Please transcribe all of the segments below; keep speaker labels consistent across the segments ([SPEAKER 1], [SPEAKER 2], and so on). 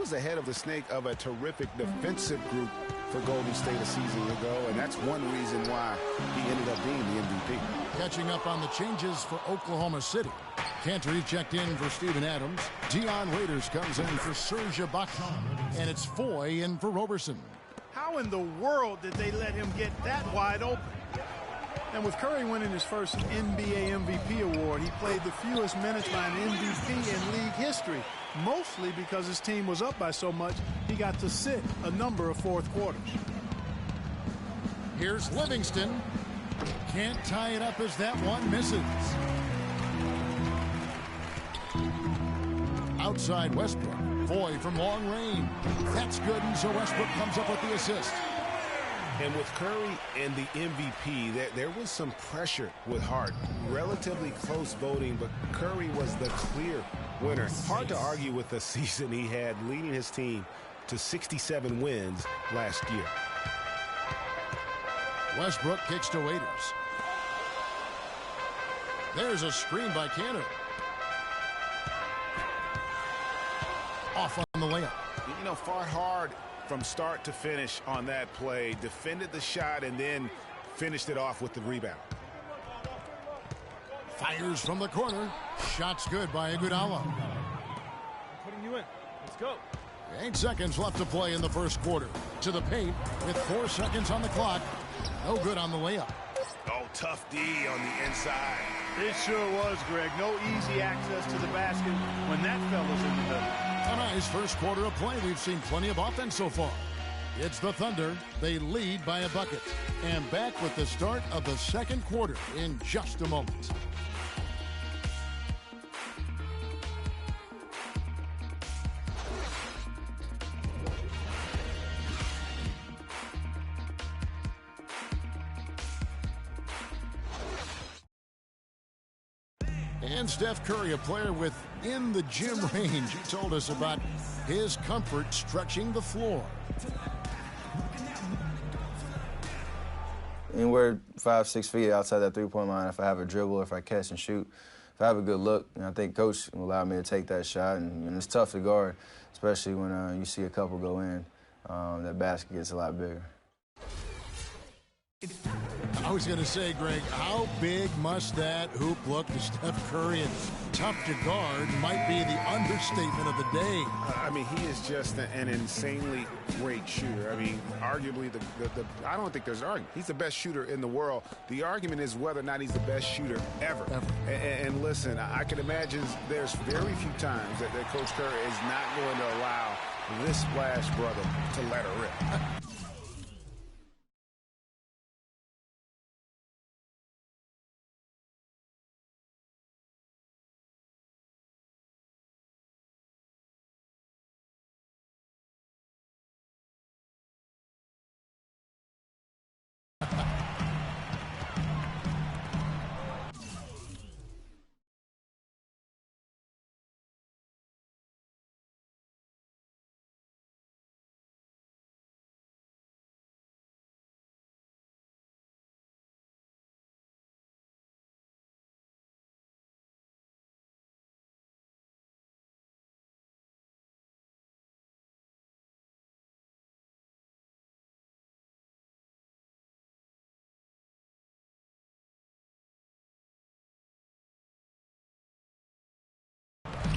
[SPEAKER 1] was the head of the snake of a terrific defensive group for Golden State a season ago, and that's one reason why he ended up being the MVP.
[SPEAKER 2] Catching up on the changes for Oklahoma City. Cantor checked in for Steven Adams. Dion Waiters comes in for Serge Ibaka. And it's Foy in for Roberson.
[SPEAKER 3] How in the world did they let him get that wide open? And with Curry winning his first NBA MVP award, he played the fewest minutes by an MVP in league history, mostly because his team was up by so much he got to sit a number of fourth quarters.
[SPEAKER 2] Here's Livingston. Can't tie it up as that one misses. Outside Westbrook. Foy from long range. That's good, and so Westbrook comes up with the assist.
[SPEAKER 1] And with Curry and the MVP, there was some pressure with Harden. Relatively close voting, but Curry was the clear winner. Hard to argue with the season he had, leading his team to 67 wins last year.
[SPEAKER 2] Westbrook kicks to Waiters. There's a screen by Cantor. Off on the layup.
[SPEAKER 1] You know, fought hard from start to finish on that play. Defended the shot and then finished it off with the rebound.
[SPEAKER 2] Fires from the corner. Shot's good by Iguodala.
[SPEAKER 3] Putting you in. Let's go.
[SPEAKER 2] 8 seconds left to play in the first quarter. To the paint with 4 seconds on the clock. No good on the layup.
[SPEAKER 1] Oh, tough D on the inside.
[SPEAKER 3] It sure was, Greg. No easy access to the basket when that fella's in the middle.
[SPEAKER 2] A nice first quarter of play. We've seen plenty of offense so far. It's the Thunder. They lead by a bucket. And back with the start of the second quarter in just a moment. And Steph Curry, a player within the gym range, he told us about his comfort stretching the floor.
[SPEAKER 4] Anywhere 5-6 feet outside that three-point line, if I have a dribble, if I catch and shoot, if I have a good look, I think Coach will allow me to take that shot. And it's tough to guard, especially when you see a couple go in. That basket gets a lot bigger.
[SPEAKER 2] I was going to say, Greg, how big must that hoop look to Steph Curry? And tough to guard might be the understatement of the day.
[SPEAKER 1] I mean, he is just an insanely great shooter. I mean, arguably, I don't think there's an argument. He's the best shooter in the world. The argument is whether or not he's the best shooter ever. And listen, I can imagine there's very few times that Coach Curry is not going to allow this splash brother to let her rip.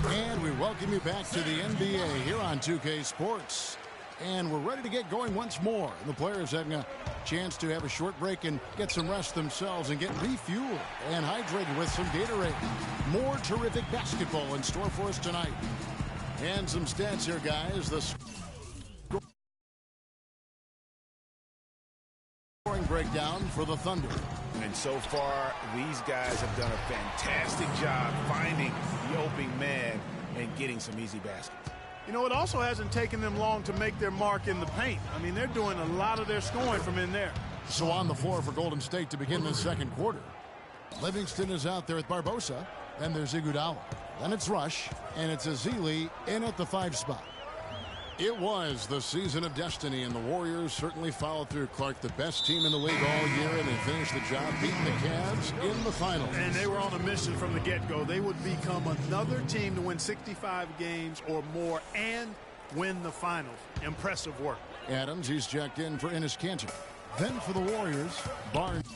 [SPEAKER 2] And we welcome you back to the NBA here on 2K Sports. And we're ready to get going once more. The players having a chance to have a short break and get some rest themselves and get refueled and hydrated with some Gatorade. More terrific basketball in store for us tonight. And some stats here, guys. The scoring breakdown for the Thunder.
[SPEAKER 1] And so far, these guys have done a fantastic job finding the opening man and getting some easy baskets.
[SPEAKER 3] You know, it also hasn't taken them long to make their mark in the paint. I mean, they're doing a lot of their scoring from in there.
[SPEAKER 2] So on the floor for Golden State to begin the second quarter. Livingston is out there with Barbosa. Then there's Iguodala. Then it's Rush. And it's Ezeli in at the 5 spot. It was the season of destiny, and the Warriors certainly followed through. Clark, the best team in the league all year, and they finished the job beating the Cavs in the finals.
[SPEAKER 3] And they were on a mission from the get-go. They would become another team to win 65 games or more and win the finals. Impressive work.
[SPEAKER 2] Adams, he's checked in for Enes Kanter. Then for the Warriors, Barnes.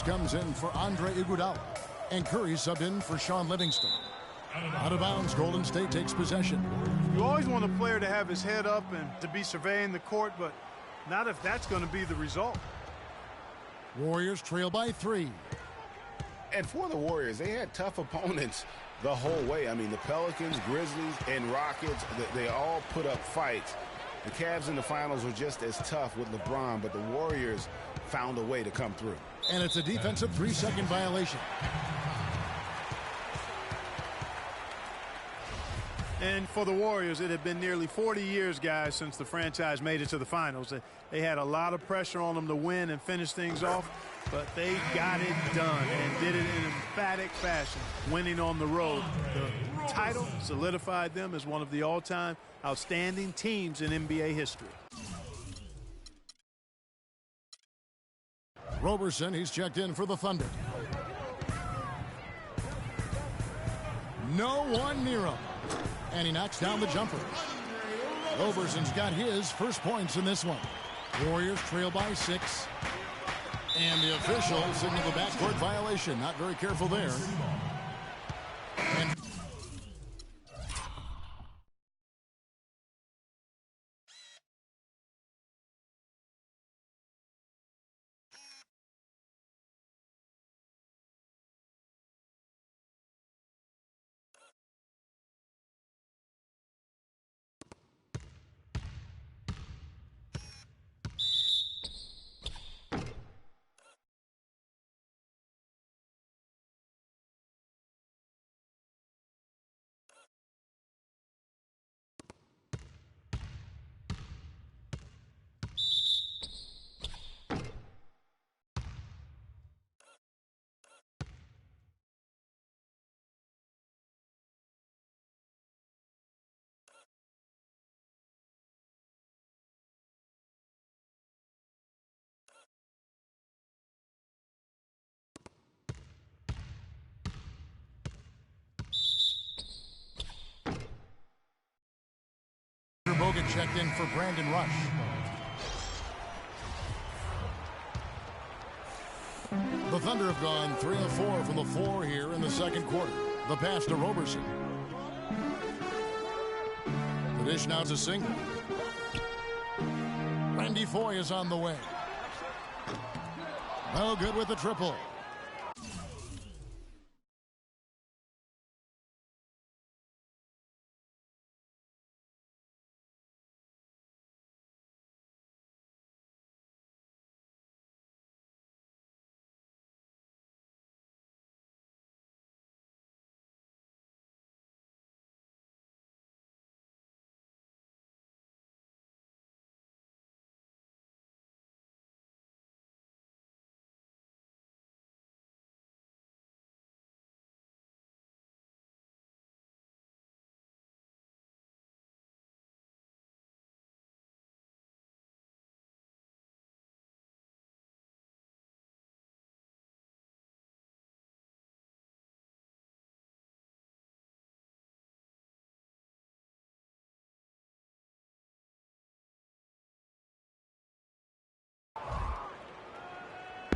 [SPEAKER 2] Comes in for Andre Iguodala, and Curry subbed in for Shaun Livingston. Out of bounds, Golden State takes possession.
[SPEAKER 3] You always want a player to have his head up and to be surveying the court, but not if that's going to be the result.
[SPEAKER 2] Warriors trail by 3.
[SPEAKER 1] And for the Warriors, they had tough opponents the whole way. I mean, the Pelicans, Grizzlies, and Rockets, they all put up fights. The Cavs in the finals were just as tough with LeBron, but the Warriors found a way to come through.
[SPEAKER 2] And it's a defensive 3-second violation.
[SPEAKER 3] And for the Warriors, it had been nearly 40 years, guys, since the franchise made it to the finals. They had a lot of pressure on them to win and finish things off, but they got it done and did it in emphatic fashion, winning on the road. The title solidified them as one of the all-time outstanding teams in NBA history.
[SPEAKER 2] Roberson, he's checked in for the Thunder. No one near him. And he knocks down the jumper. Roberson's got his first points in this one. Warriors trail by 6. And the official signaled the backcourt violation. Not very careful there. And Bogut checked in for Brandon Rush. The Thunder have gone 3 of 4 from the floor here in the second quarter. The pass to Roberson. The dish now to single. Randy Foye is on the way. No good with the triple.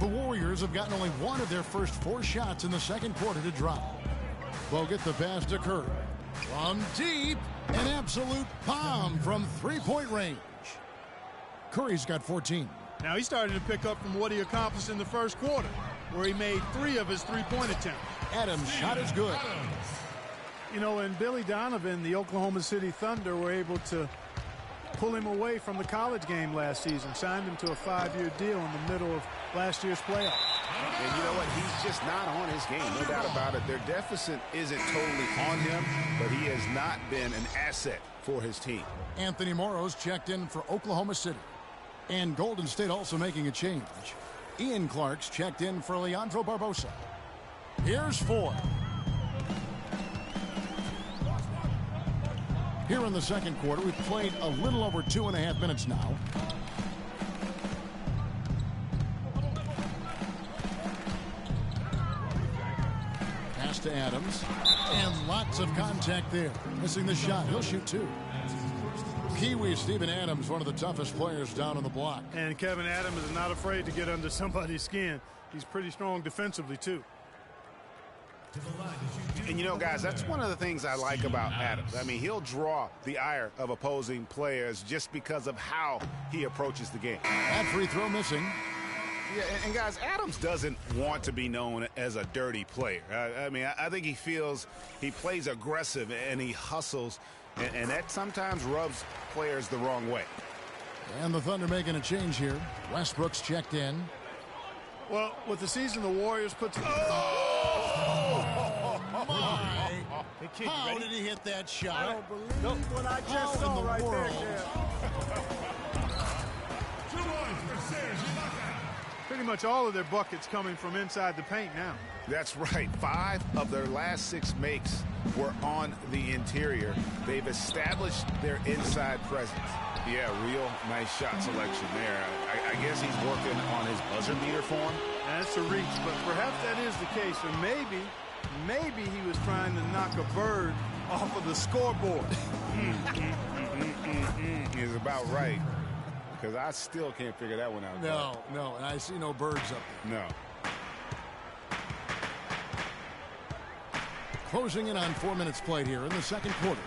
[SPEAKER 2] The Warriors have gotten only one of their first 4 shots in the second quarter to drop. Bogut the pass to Curry. From deep, an absolute bomb from 3-point range. Curry's got 14.
[SPEAKER 3] Now he's starting to pick up from what he accomplished in the first quarter, where he made 3 of his 3-point attempts.
[SPEAKER 2] Adams' shot is good.
[SPEAKER 3] You know, and Billy Donovan, the Oklahoma City Thunder, were able to pull him away from the college game last season, signed him to a 5-year deal in the middle of last year's playoffs.
[SPEAKER 1] And you know what? He's just not on his game, no doubt about it. Their deficit isn't totally on him, but he has not been an asset for his team.
[SPEAKER 2] Anthony Morrow's checked in for Oklahoma City. And Golden State also making a change. Ian Clark's checked in for Leandro Barbosa. Here's 4. Here in the second quarter, we've played a little over 2.5 minutes now. Pass to Adams. And lots of contact there. Missing the shot. He'll shoot 2. Kiwi Steven Adams, one of the toughest players down on the block.
[SPEAKER 3] And Kevin Adams is not afraid to get under somebody's skin. He's pretty strong defensively, too.
[SPEAKER 1] And, you know, guys, that's one of the things I like about Adams. I mean, he'll draw the ire of opposing players just because of how he approaches the game.
[SPEAKER 2] That free throw missing.
[SPEAKER 1] Yeah, and guys, Adams doesn't want to be known as a dirty player. I mean, I think he feels he plays aggressive and he hustles, and that sometimes rubs players the wrong way.
[SPEAKER 2] And the Thunder making a change here. Westbrook's checked in.
[SPEAKER 3] Well, with the season the Warriors put to...
[SPEAKER 2] How did he hit that shot?
[SPEAKER 3] I don't believe what I just saw right there, Pretty much all of their buckets coming from inside the paint now.
[SPEAKER 1] That's right. 5 of their last 6 makes were on the interior. They've established their inside presence. Yeah, real nice shot selection there. I guess he's working on his buzzer beater form.
[SPEAKER 3] That's a reach, but perhaps that is the case. Or maybe he was trying to knock a bird off of the scoreboard.
[SPEAKER 1] Is about right. Because I still can't figure that one out.
[SPEAKER 2] No, and I see no birds up there.
[SPEAKER 1] No.
[SPEAKER 2] Closing in on 4 minutes played here in the second quarter.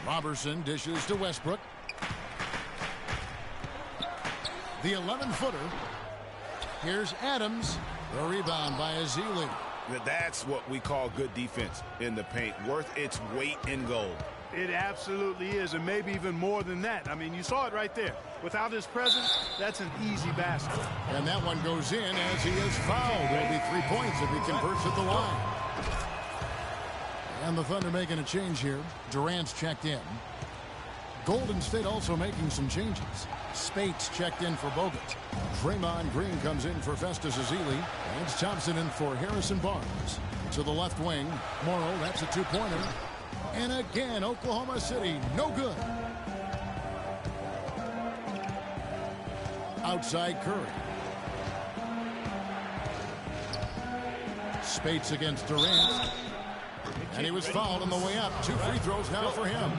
[SPEAKER 2] Robertson dishes to Westbrook. The 11-footer. Here's Adams. The rebound by Ezeli.
[SPEAKER 1] That's what we call good defense in the paint. Worth its weight in gold.
[SPEAKER 3] It absolutely is, and maybe even more than that. I mean, you saw it right there. Without his presence, that's an easy basket.
[SPEAKER 2] And that one goes in as he is fouled. There'll be 3 points if he converts at the line. And the Thunder making a change here. Durant's checked in. Golden State also making some changes. Spates checked in for Bogut. Draymond Green comes in for Festus Ezeli. And Thompson in for Harrison Barnes. To the left wing, Morrow, that's a 2-pointer. And again, Oklahoma City, no good. Outside Curry. Spates against Durant. And he was fouled on the way up. 2 free throws now for him.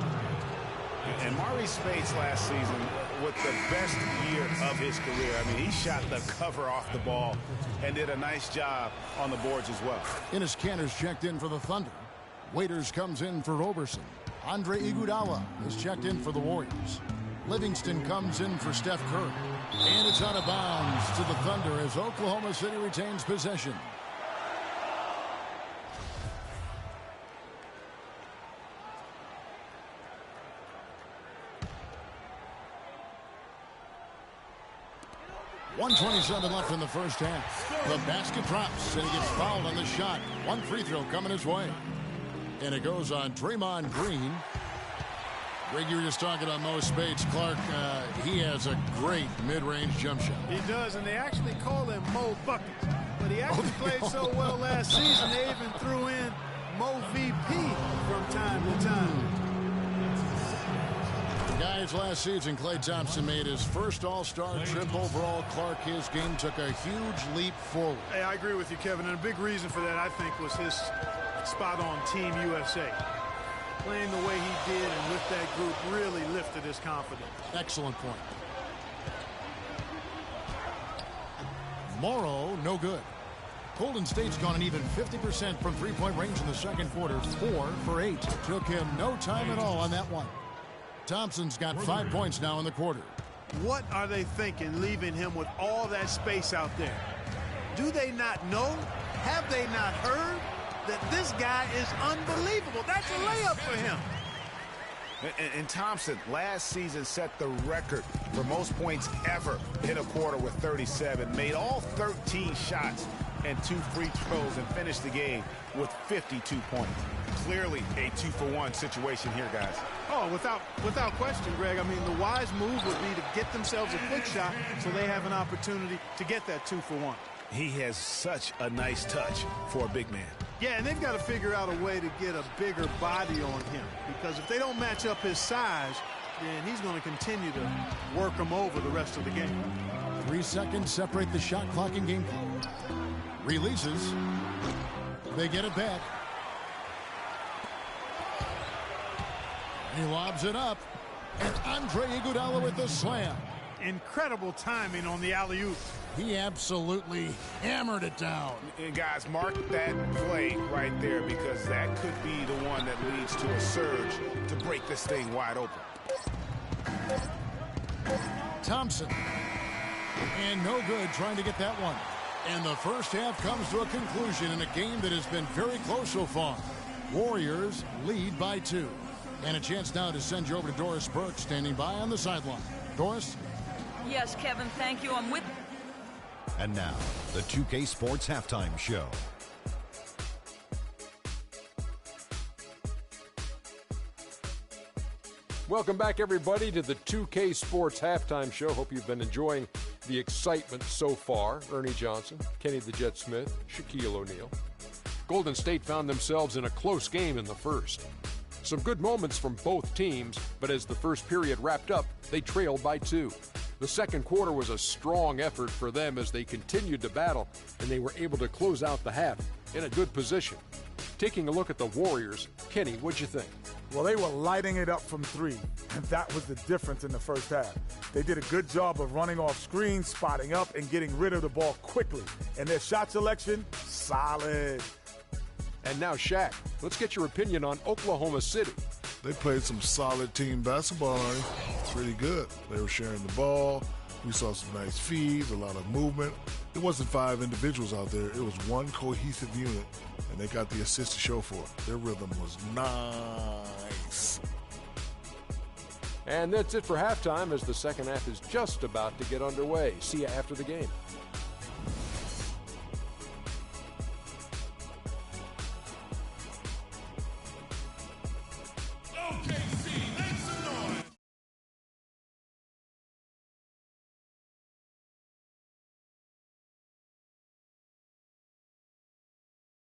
[SPEAKER 1] And Maurice Spates last season with the best year of his career. I mean, he shot the cover off the ball and did a nice job on the boards as well.
[SPEAKER 2] Enes Kanter's checked in for the Thunder. Waiters comes in for Roberson. Andre Iguodala is checked in for the Warriors. Livingston comes in for Steph Curry. And it's out of bounds to the Thunder as Oklahoma City retains possession. .127 left in the first half. The basket drops, and he gets fouled on the shot. 1 free throw coming his way. And it goes on Draymond Green. Greg, you were just talking about Mo Spates. Clark, he has a great mid-range jump shot.
[SPEAKER 3] He does, and they actually call him Mo Buckets. But he actually played so well last season, they even threw in Mo VP from time to time.
[SPEAKER 2] Guys, last season, Klay Thompson made his first All-Star trip overall. Clark, his game took a huge leap forward.
[SPEAKER 3] Hey, I agree with you, Kevin. And a big reason for that, I think, was his spot on Team USA. Playing the way he did and with that group really lifted his confidence.
[SPEAKER 2] Excellent point. Morrow, no good. Golden State's gone an even 50% from three-point range in the second quarter. 4 for 8. Took him no time at all on that one. Thompson's got 5 points now in the quarter.
[SPEAKER 3] What are they thinking, leaving him with all that space out there? Do they not know? Have they not heard that this guy is unbelievable? That's a layup for him.
[SPEAKER 1] And Thompson last season set the record for most points ever in a quarter with 37. Made all 13 shots and 2 free throws and finished the game with 52 points. Clearly a 2-for-1 situation here, guys.
[SPEAKER 3] Oh, without question, Greg. I mean, the wise move would be to get themselves a quick shot so they have an opportunity to get that 2-for-1.
[SPEAKER 1] He has such a nice touch for a big man.
[SPEAKER 3] Yeah, and they've got to figure out a way to get a bigger body on him, because if they don't match up his size, then he's going to continue to work him over the rest of the game.
[SPEAKER 2] 3 seconds separate the shot clock and game clock. Releases. They get it back. He lobs it up. And Andre Iguodala with the slam.
[SPEAKER 3] Incredible timing on the alley-oop.
[SPEAKER 2] He absolutely hammered it down.
[SPEAKER 1] And guys, mark that play right there, because that could be the one that leads to a surge to break this thing wide open.
[SPEAKER 2] Thompson. And no good trying to get that one. And the first half comes to a conclusion in a game that has been very close so far. Warriors lead by 2. And a chance now to send you over to Doris Burke, standing by on the sideline. Doris?
[SPEAKER 5] Yes, Kevin, thank you. I'm with...
[SPEAKER 6] And now, the 2K Sports Halftime Show.
[SPEAKER 7] Welcome back, everybody, to the 2K Sports Halftime Show. Hope you've been enjoying the excitement so far. Ernie Johnson, Kenny the Jet Smith, Shaquille O'Neal. Golden State found themselves in a close game in the first. Some good moments from both teams, but as the first period wrapped up, they trailed by 2. The second quarter was a strong effort for them as they continued to battle, and they were able to close out the half in a good position. Taking a look at the Warriors, Kenny, what'd you think?
[SPEAKER 8] Well, they were lighting it up from 3, and that was the difference in the first half. They did a good job of running off screens, spotting up, and getting rid of the ball quickly. And their shot selection, solid.
[SPEAKER 7] And now, Shaq, let's get your opinion on Oklahoma City.
[SPEAKER 9] They played some solid team basketball. Pretty good. They were sharing the ball. We saw some nice feeds, a lot of movement. It wasn't 5 individuals out there. It was one cohesive unit, and they got the assist to show for it. Their rhythm was nice.
[SPEAKER 7] And that's it for halftime, as the second half is just about to get underway. See you after the game.